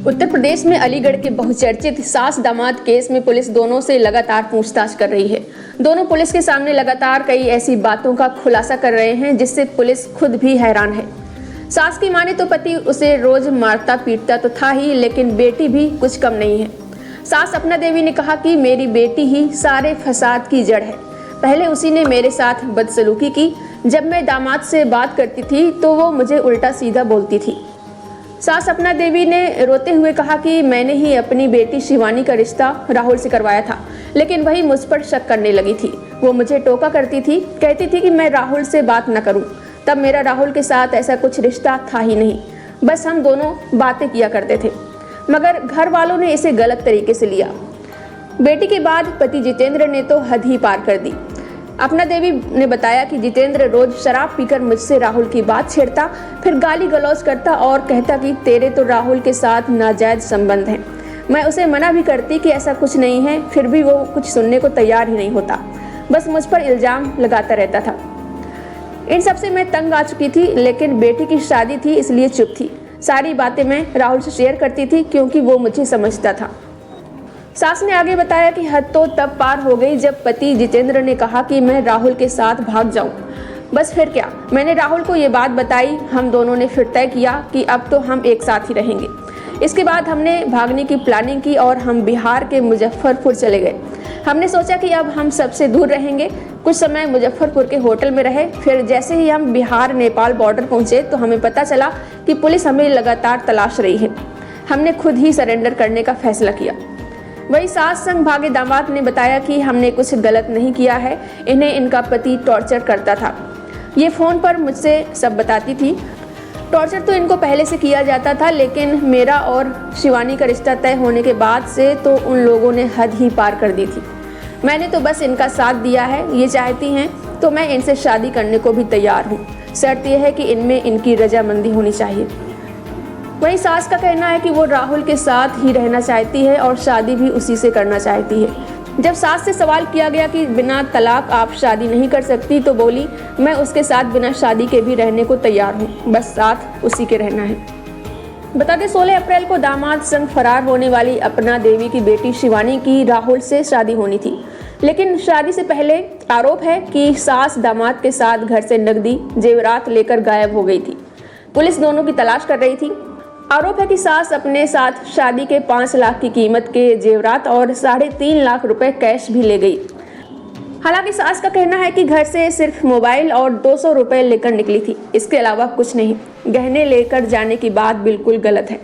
उत्तर प्रदेश में अलीगढ़ के बहुचर्चित सास दामाद केस में पुलिस दोनों से लगातार पूछताछ कर रही है। दोनों पुलिस के सामने लगातार कई ऐसी बातों का खुलासा कर रहे हैं जिससे पुलिस खुद भी हैरान है। सास की माने तो पति उसे रोज मारता पीटता तो था ही, लेकिन बेटी भी कुछ कम नहीं है। सास अपना देवी ने कहा कि मेरी बेटी ही सारे फसाद की जड़ है। पहले उसी ने मेरे साथ बदसलूकी की। जब मैं दामाद से बात करती थी तो वो मुझे उल्टा सीधा बोलती थी। सास अपना देवी ने रोते हुए कहा कि मैंने ही अपनी बेटी शिवानी का रिश्ता राहुल से करवाया था, लेकिन वही मुझ पर शक करने लगी थी। वो मुझे टोका करती थी, कहती थी कि मैं राहुल से बात न करूं। तब मेरा राहुल के साथ ऐसा कुछ रिश्ता था ही नहीं, बस हम दोनों बातें किया करते थे। मगर घर वालों ने इसे गलत तरीके से लिया। बेटी के बाद पति जितेंद्र ने तो हद ही पार कर दी। अपना देवी ने बताया कि जितेंद्र रोज शराब पीकर मुझसे राहुल की बात छेड़ता, फिर गाली गलौज करता और कहता कि तेरे तो राहुल के साथ नाजायज संबंध हैं। मैं उसे मना भी करती कि ऐसा कुछ नहीं है, फिर भी वो कुछ सुनने को तैयार ही नहीं होता, बस मुझ पर इल्जाम लगाता रहता था। इन सब से मैं तंग आ चुकी थी, लेकिन बेटी की शादी थी इसलिए चुप थी। सारी बातें मैं राहुल से शेयर करती थी क्योंकि वो मुझे समझता था। सास ने आगे बताया कि हद तो तब पार हो गई जब पति जितेंद्र ने कहा कि मैं राहुल के साथ भाग जाऊं। बस फिर क्या, मैंने राहुल को ये बात बताई। हम दोनों ने फिर तय किया कि अब तो हम एक साथ ही रहेंगे। इसके बाद हमने भागने की प्लानिंग की और हम बिहार के मुजफ्फरपुर चले गए। हमने सोचा कि अब हम सबसे दूर रहेंगे। कुछ समय मुजफ्फरपुर के होटल में रहे। फिर जैसे ही हम बिहार नेपाल बॉर्डर पहुंचे तो हमें पता चला कि पुलिस हमें लगातार तलाश रही है। हमने खुद ही सरेंडर करने का फैसला किया। वही सास संग भागे दामाद ने बताया कि हमने कुछ गलत नहीं किया है, इन्हें इनका पति टॉर्चर करता था। ये फ़ोन पर मुझसे सब बताती थी। टॉर्चर तो इनको पहले से किया जाता था, लेकिन मेरा और शिवानी का रिश्ता तय होने के बाद से तो उन लोगों ने हद ही पार कर दी थी। मैंने तो बस इनका साथ दिया है। ये चाहती हैं तो मैं इनसे शादी करने को भी तैयार हूँ। शर्त यह है कि इनमें इनकी रजामंदी होनी चाहिए। वहीं सास का कहना है कि वो राहुल के साथ ही रहना चाहती है और शादी भी उसी से करना चाहती है। जब सास से सवाल किया गया कि बिना तलाक आप शादी नहीं कर सकती, तो बोली मैं उसके साथ बिना शादी के भी रहने को तैयार हूँ, बस साथ उसी के रहना है। बता दें 16 अप्रैल को दामाद संग फरार होने वाली अपना देवी की बेटी शिवानी की राहुल से शादी होनी थी, लेकिन शादी से पहले आरोप है कि सास दामाद के साथ घर से नकदी जेवरात लेकर गायब हो गई थी। पुलिस दोनों की तलाश कर रही थी। आरोप है कि सास अपने साथ शादी के 5 लाख की कीमत के जेवरात और 3.5 लाख रुपए कैश भी ले गई। हालांकि सास का कहना है कि घर से सिर्फ मोबाइल और 200 रुपए लेकर निकली थी, इसके अलावा कुछ नहीं। गहने लेकर जाने की बात बिल्कुल गलत है।